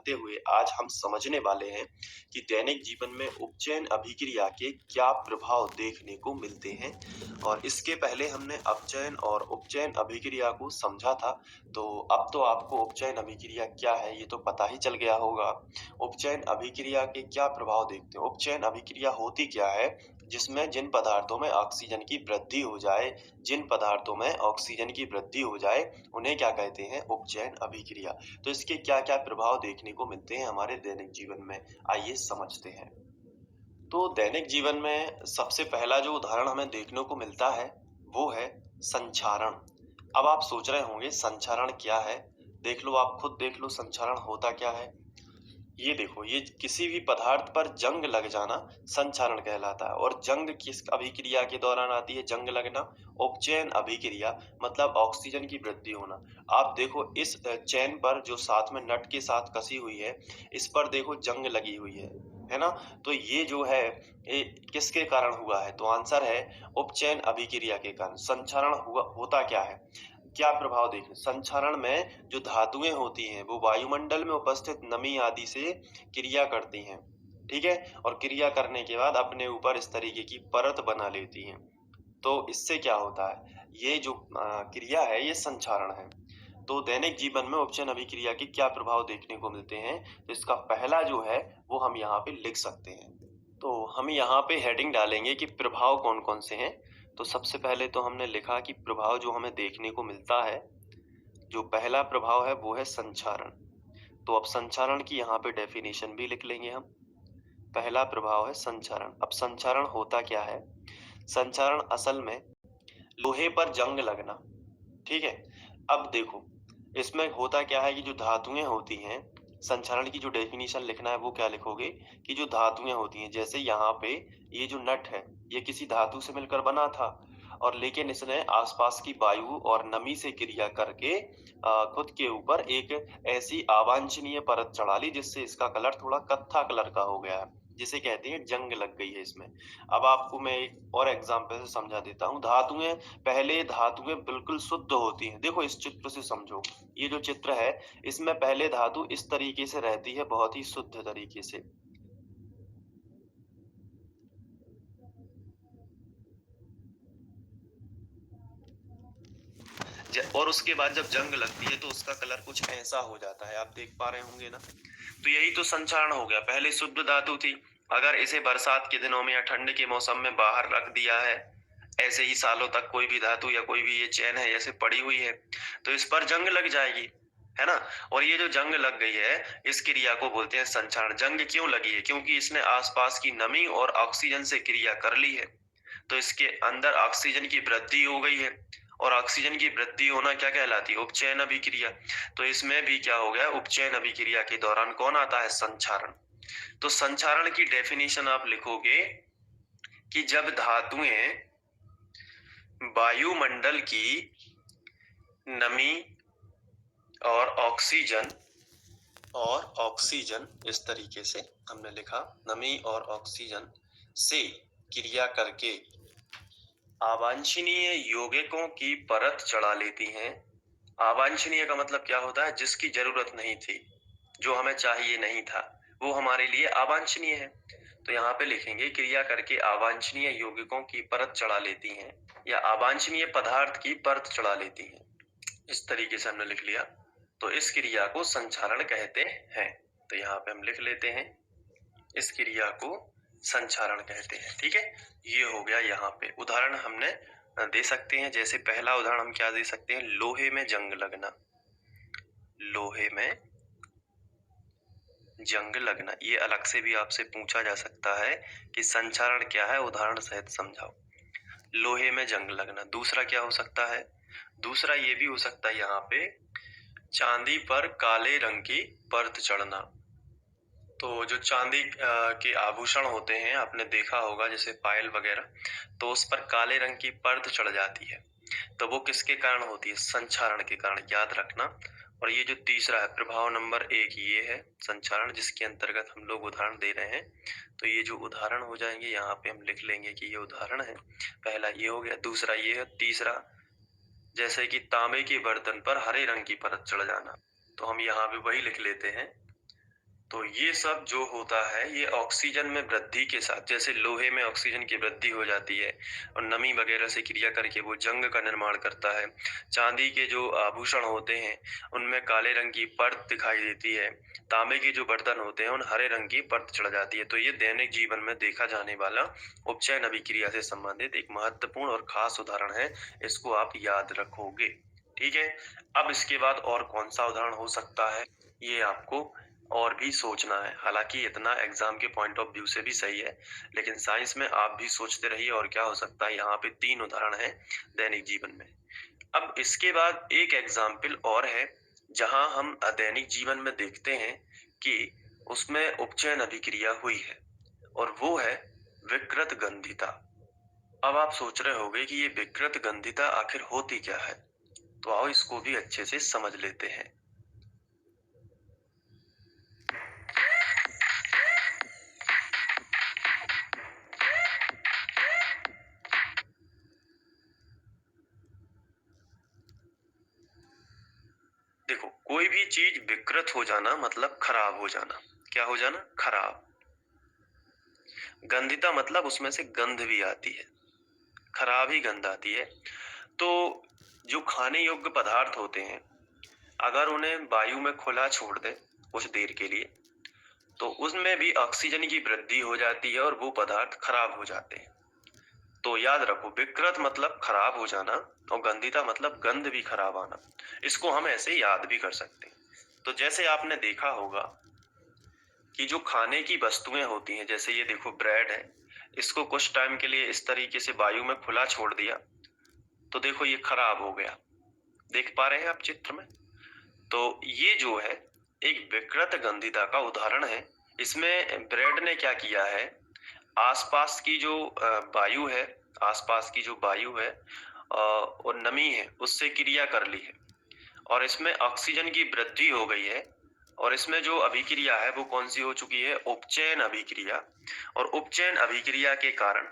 करते हुए आज हम समझने वाले हैं कि दैनिक जीवन में उपचयन अभिक्रिया के क्या प्रभाव देखने को मिलते हैं। और इसके पहले हमने अपचयन और उपचयन अभिक्रिया को समझा था, तो अब तो आपको उपचयन अभिक्रिया क्या है ये तो पता ही चल गया होगा। उपचयन अभिक्रिया के क्या प्रभाव देखते हैं? उपचयन अभिक्रिया होती क्या है? जिसमें जिन पदार्थों में ऑक्सीजन की वृद्धि हो जाए, जिन पदार्थों में ऑक्सीजन की वृद्धि हो जाए, उन्हें क्या कहते हैं? उपचयन अभिक्रिया। तो इसके क्या-क्या प्रभाव देखने को मिलते हैं हमारे दैनिक जीवन में? आइए समझते हैं। तो दैनिक जीवन में सबसे पहला जो उदाहरण हमें देखने को मिलता है, वो है संक्षारण। अब आप सोच रहे होंगे संक्षारण क्या है? देख लो, आप खुद देख लो संक्षारण होता क्या है? ये देखो, ये किसी भी पदार्थ पर जंग लग जाना संक्षारण कहलाता है। और जंग किस अभिक्रिया के दौरान आती है? जंग लगना उपचयन अभिक्रिया, मतलब ऑक्सीजन की वृद्धि होना। आप देखो इस चेन पर जो साथ में नट के साथ कसी हुई है, इस पर देखो जंग लगी हुई है ना? तो ये जो है ये किसके कारण हुआ है? तो आंसर है उपचयन अभिक्रिया के कारण। संक्षारण हुआ होता क्या है? क्या प्रभाव देखें? संक्षारण में जो धातुएं होती हैं वो वायुमंडल में उपस्थित नमी आदि से क्रिया करती हैं, ठीक है? और क्रिया करने के बाद अपने ऊपर इस तरीके की परत बना लेती हैं। तो इससे क्या होता है? ये जो क्रिया है ये संक्षारण है। तो दैनिक जीवन में उपचयन अभिक्रिया के क्या प्रभाव देखने को मिलते हैं? तो इसका पहला जो है वो हम यहाँ पे लिख सकते हैं। तो हम यहाँ पे हेडिंग डालेंगे कि प्रभाव कौन-कौन से हैं। तो सबसे पहले तो हमने लिखा कि प्रभाव जो हमें देखने को मिलता है, जो पहला प्रभाव है वो है संक्षारण। तो अब संक्षारण की यहाँ पे डेफिनेशन भी लिख लेंगे हम। पहला प्रभाव है संक्षारण। अब संक्षारण होता क्या है? संक्षारण असल में लोहे पर जंग लगना, ठीक है? अब देखो, इसमें होता क्या है कि जो धातुएँ होती हैं, संक्षारण की जो डेफिनिशन लिखना है वो क्या लिखोगे कि जो धातुएँ होती हैं, जैसे यहाँ पे ये जो नट है, ये किसी धातु से मिलकर बना था और लेकिन इसने आसपास की वायु और नमी से क्रिया करके खुद के ऊपर एक ऐसी अवांछनीय परत चढ़ा ली जिससे इसका कलर थोड़ा कत्था कलर का हो गया है, जिसे कहते हैं जंग लग गई है इसमें। अब आपको मैं एक और एग्जांपल से समझा देता हूँ। धातुएँ बिल्कुल शुद्ध होती हैं। देखो इस चित्र से समझो। ये जो चित्र है, इसमें पहले धातु इस तरीके से रहती है, बहुत ही शुद्ध तरीके से। और उसके बाद जब जंग लगती है तो उसका कलर कुछ ऐसा हो जाता है, आप देख पा रहे होंगे ना? तो यही तो संक्षारण हो गया। पहले शुद्ध धातु थी, अगर इसे बरसात के दिनों में या ठंड के मौसम में बाहर रख दिया है, ऐसे ही सालों तक कोई भी धातु या कोई भी ये चेन है ऐसे पड़ी हुई है, तो इस पर जंग लग जाएगी, है ना? और ये जो जंग लग गई है, इस क्रिया को बोलते हैं संक्षारण। जंग क्यों लगी है? क्योंकि इसने आसपास की नमी और ऑक्सीजन से क्रिया कर ली है, तो इसके अंदर ऑक्सीजन की वृद्धि हो गई है। और ऑक्सीजन की वृद्धि होना क्या कहलाती है? उपचयन अभिक्रिया। तो इसमें भी क्या हो गया? उपचयन अभिक्रिया के दौरान कौन आता है? संक्षारण। तो संक्षारण की डेफिनेशन आप लिखोगे कि जब धातुएं वायुमंडल की नमी और ऑक्सीजन इस तरीके से हमने लिखा, नमी और ऑक्सीजन से क्रिया करके अवांछनीय यौगिकों की परत चढ़ा लेती हैं। अवांछनीय का मतलब क्या होता है? जिसकी जरूरत नहीं थी, जो हमें चाहिए नहीं था, वो हमारे लिए अवांछनीय है। तो यहाँ पे लिखेंगे क्रिया करके अवांछनीय यौगिकों की परत चढ़ा लेती हैं या अवांछनीय पदार्थ की परत चढ़ा लेती हैं। इस तरीके से हमने लिख लिया। तो इस क्रिया को संक्षारण कहते हैं। तो यहाँ पे हम लिख लेते हैं, इस क्रिया को संक्षारण कहते हैं, ठीक है? ये हो गया। यहाँ पे उदाहरण हमने दे सकते हैं। जैसे पहला उदाहरण हम क्या दे सकते हैं? लोहे में जंग लगना। लोहे में जंग लगना, ये अलग से भी आपसे पूछा जा सकता है कि संक्षारण क्या है, उदाहरण सहित समझाओ। लोहे में जंग लगना। दूसरा क्या हो सकता है? दूसरा ये भी हो सकता है यहाँ पे चांदी पर काले रंग की परत चढ़ना। तो जो चांदी के आभूषण होते हैं, आपने देखा होगा जैसे पायल वगैरह, तो उस पर काले रंग की परत चढ़ जाती है, तो वो किसके कारण होती है? संक्षारण के कारण, याद रखना। और ये जो तीसरा है, प्रभाव नंबर 1, ये है संक्षारण, जिसके अंतर्गत हम लोग उदाहरण दे रहे हैं। तो ये जो उदाहरण हो जाएंगे यहाँ पे हम लिख लेंगे कि ये उदाहरण है। पहला ये हो गया, दूसरा ये है, तीसरा जैसे कि तांबे के बर्तन पर हरे रंग की परत चढ़ जाना। तो हम यहाँ पे वही लिख लेते हैं, तो ये सब जो होता है ये ऑक्सीजन में वृद्धि के साथ, जैसे लोहे में ऑक्सीजन की वृद्धि हो जाती है और नमी वगैरह से क्रिया करके वो जंग का निर्माण करता है। चांदी के जो आभूषण होते हैं उनमें काले रंग की परत दिखाई देती है। तांबे के जो बर्तन होते हैं उन हरे रंग की परत चढ़ जाती है। तो ये दैनिक जीवन में देखा जाने वाला उपचयन अभिक्रिया से संबंधित एक महत्वपूर्ण और खास उदाहरण है। इसको आप याद रखोगे। ठीक है। अब इसके बाद और कौन सा उदाहरण हो सकता है, ये आपको और भी सोचना है। हालांकि इतना एग्जाम के पॉइंट ऑफ व्यू से भी सही है, लेकिन साइंस में आप भी सोचते रहिए और क्या हो सकता है। यहाँ पे 3 उदाहरण हैं दैनिक जीवन में। अब इसके बाद एक एग्जाम्पल और है जहां हम दैनिक जीवन में देखते हैं कि उसमें उपचयन अभिक्रिया हुई है, और वो है विकृत गंधिता। अब आप सोच रहे होंगे कि ये विकृत गंधिता आखिर होती क्या है, तो आओ इसको भी अच्छे से समझ लेते हैं। देखो, कोई भी चीज विकृत हो जाना मतलब खराब हो जाना। क्या हो जाना? खराब। गंधिता मतलब उसमें से गंध भी आती है, खराब ही गंध आती है। तो जो खाने योग्य पदार्थ होते हैं, अगर उन्हें वायु में खुला छोड़ दे कुछ देर के लिए, तो उसमें भी ऑक्सीजन की वृद्धि हो जाती है और वो पदार्थ खराब हो जाते हैं। तो याद रखो, विकृत मतलब खराब हो जाना और गंधिता मतलब गंध भी खराब आना। इसको हम ऐसे याद भी कर सकते हैं। तो जैसे आपने देखा होगा कि जो खाने की वस्तुएं होती हैं, जैसे ये देखो ब्रेड है, इसको कुछ टाइम के लिए इस तरीके से वायु में खुला छोड़ दिया तो देखो ये खराब हो गया। देख पा रहे हैं आप चित्र में? तो ये जो है एक विकृत गंधिता का उदाहरण है। इसमें ब्रेड ने क्या किया है, आसपास की जो वायु है, आसपास की जो वायु है और नमी है उससे क्रिया कर ली है, और इसमें ऑक्सीजन की वृद्धि हो गई है। और इसमें जो अभिक्रिया है वो कौन सी हो चुकी है? उपचयन अभिक्रिया। और उपचयन अभिक्रिया के कारण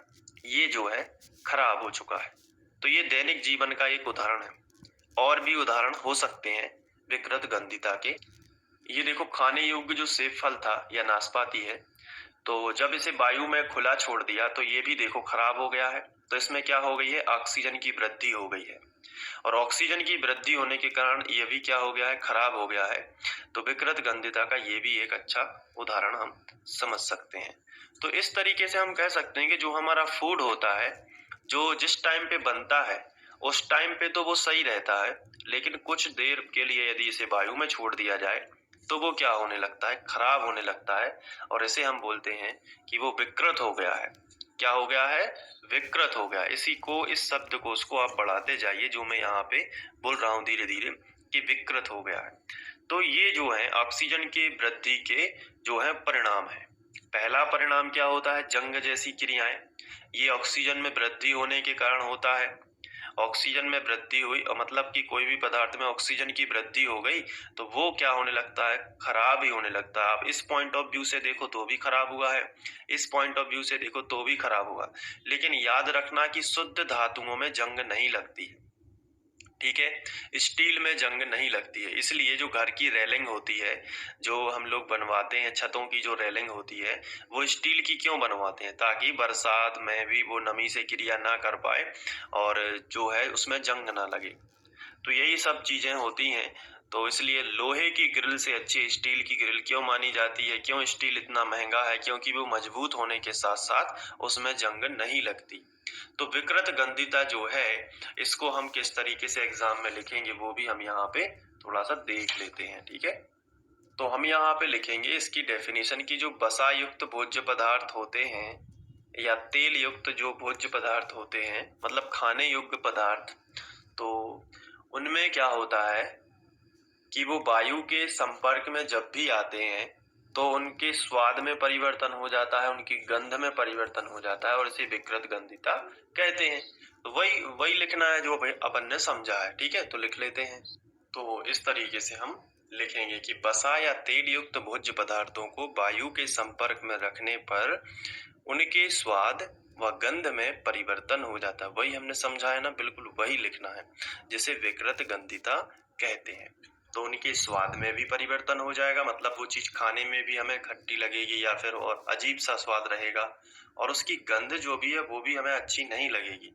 ये जो है खराब हो चुका है। तो ये दैनिक जीवन का एक उदाहरण है। और भी उदाहरण हो सकते हैं विकृत गंधिता के। ये देखो, खाने योग्य जो सेब फल था या नाशपाती है, तो जब इसे वायु में खुला छोड़ दिया तो ये भी देखो खराब हो गया है। तो इसमें क्या हो गई है? ऑक्सीजन की वृद्धि हो गई है, और ऑक्सीजन की वृद्धि होने के कारण ये भी क्या हो गया है? खराब हो गया है। तो विकृत गंधिता का ये भी एक अच्छा उदाहरण हम समझ सकते हैं। तो इस तरीके से हम कह सकते हैं कि जो हमारा फूड होता है, जो जिस टाइम पे बनता है उस टाइम पे तो वो सही रहता है, लेकिन कुछ देर के लिए यदि इसे वायु में छोड़ दिया जाए तो वो क्या होने लगता है? खराब होने लगता है। और इसे हम बोलते हैं कि वो विकृत हो गया है। क्या हो गया है? विकृत हो गया। इसी को, इस शब्द को, उसको आप बढ़ाते जाइए जो मैं यहाँ पे बोल रहा हूँ धीरे धीरे, कि विकृत हो गया है। तो ये जो है ऑक्सीजन की वृद्धि के जो है परिणाम है। पहला परिणाम क्या होता है? जंग जैसी क्रियाएं। ये ऑक्सीजन में वृद्धि होने के कारण होता है। ऑक्सीजन में वृद्धि हुई और मतलब कि कोई भी पदार्थ में ऑक्सीजन की वृद्धि हो गई तो वो क्या होने लगता है? खराब ही होने लगता है। आप इस पॉइंट ऑफ व्यू से देखो तो भी खराब हुआ है, इस पॉइंट ऑफ व्यू से देखो तो भी खराब हुआ। लेकिन याद रखना कि शुद्ध धातुओं में जंग नहीं लगती है। ठीक है, स्टील में जंग नहीं लगती है। इसलिए जो घर की रेलिंग होती है, जो हम लोग बनवाते हैं, छतों की जो रेलिंग होती है, वो स्टील की क्यों बनवाते हैं? ताकि बरसात में भी वो नमी से क्रिया ना कर पाए और जो है उसमें जंग ना लगे। तो यही सब चीजें होती हैं। तो इसलिए लोहे की ग्रिल से अच्छी स्टील की ग्रिल क्यों मानी जाती है? क्यों स्टील इतना महंगा है? क्योंकि वो मजबूत होने के साथ साथ उसमें जंग नहीं लगती। तो विकृत गंधिता जो है, इसको हम किस तरीके से एग्जाम में लिखेंगे वो भी हम यहाँ पे थोड़ा सा देख लेते हैं। ठीक है, तो हम यहाँ पे लिखेंगे इसकी डेफिनेशन की, जो वसा युक्त भोज्य पदार्थ होते हैं या तेल युक्त जो भोज्य पदार्थ होते हैं, मतलब खाने योग्य पदार्थ, तो उनमें क्या होता है कि वो वायु के संपर्क में जब भी आते हैं तो उनके स्वाद में परिवर्तन हो जाता है, उनकी गंध में परिवर्तन हो जाता है, और इसे विकृत गंधिता कहते हैं। तो वही वही लिखना है जो अपन ने समझा है। ठीक है, तो लिख लेते हैं। तो इस तरीके से हम लिखेंगे कि वसा या तेल युक्त भोज्य पदार्थों को वायु के संपर्क में रखने पर उनके स्वाद व गंध में परिवर्तन हो जाता है। वही हमने समझा है ना, बिल्कुल वही लिखना है जिसे विकृत गंधिता कहते हैं। तो उनके स्वाद में भी परिवर्तन हो जाएगा, मतलब वो चीज़ खाने में भी हमें खट्टी लगेगी या फिर और अजीब-सा स्वाद रहेगा और उसकी गंध जो भी है वो भी हमें अच्छी नहीं लगेगी।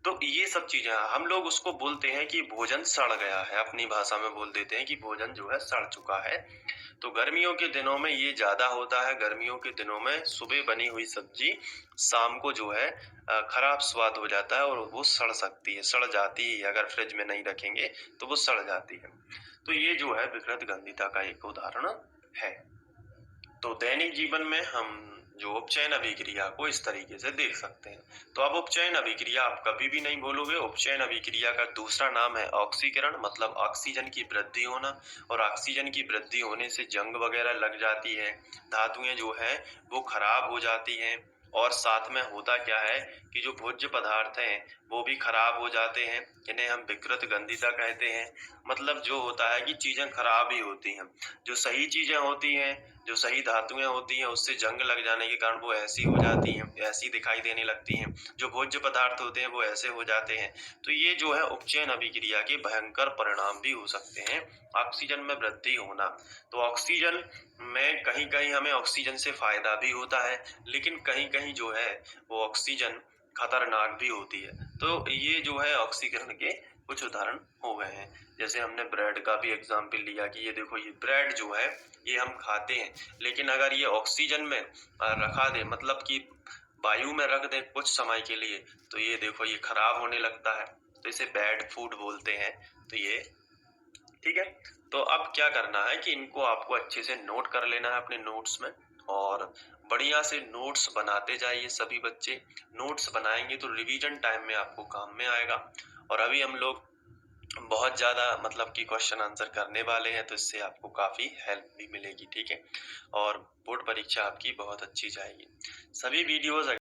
तो ये सब चीज़ें हम लोग उसको बोलते हैं कि भोजन सड़ गया है, अपनी भाषा में बोल देते हैं कि भोजन जो है सड़ चुका है। तो गर्मियों के दिनों में ये ज़्यादा होता है, गर्मियों के दिनों में सुबह बनी हुई सब्ज़ी शाम को जो है खराब स्वाद हो जाता है और वो सड़ सकती है, सड़ जाती है, अगर फ्रिज में नहीं रखेंगे तो वो सड़ जाती है। तो ये जो है विकृत गंधिता का एक उदाहरण है। तो दैनिक जीवन में हम जो उपचयन अभिक्रिया को इस तरीके से देख सकते हैं। तो अब उपचयन अभिक्रिया आप कभी भी नहीं भूलोगे। उपचयन अभिक्रिया का दूसरा नाम है ऑक्सीकरण, मतलब ऑक्सीजन की वृद्धि होना, और ऑक्सीजन की वृद्धि होने से जंग वगैरह लग जाती है, धातुएं जो है वो खराब हो जाती हैं, और साथ में होता क्या है कि जो भोज्य पदार्थ हैं वो भी खराब हो जाते हैं, इन्हें हम विकृत गंधिता कहते हैं। मतलब जो होता है कि चीजें खराब ही होती हैं, जो सही चीजें होती हैं, जो सही धातुएं होती हैं, उससे जंग लग जाने के कारण वो ऐसी हो जाती हैं, ऐसी दिखाई देने लगती हैं। जो भोज्य पदार्थ होते हैं वो ऐसे हो जाते हैं। तो ये जो है उपचयन अभिक्रिया के भयंकर परिणाम भी हो सकते हैं, ऑक्सीजन में वृद्धि होना। तो ऑक्सीजन में कहीं कहीं हमें ऑक्सीजन से फायदा भी होता है, लेकिन कहीं कहीं जो है वो ऑक्सीजन खतरनाक भी होती है। तो ये जो है ऑक्सीकरण के कुछ उदाहरण हो गए हैं। जैसे हमने ब्रेड का भी एग्जाम्पल लिया कि ये देखो, ये ब्रेड जो है ये हम खाते हैं, लेकिन अगर ये ऑक्सीजन में रखा दे, मतलब कि वायु में रख दें कुछ समय के लिए, तो ये देखो ये खराब होने लगता है। तो इसे बैड फूड बोलते हैं। तो ये ठीक है। तो अब क्या करना है कि इनको आपको अच्छे से नोट कर लेना है अपने नोट्स में, और बढ़िया से नोट्स बनाते जाइए सभी बच्चे। नोट्स बनाएंगे तो रिवीजन टाइम में आपको काम में आएगा। और अभी हम लोग बहुत ज़्यादा मतलब कि क्वेश्चन आंसर करने वाले हैं, तो इससे आपको काफ़ी हेल्प भी मिलेगी, ठीक है। और बोर्ड परीक्षा आपकी बहुत अच्छी जाएगी। सभी वीडियोज़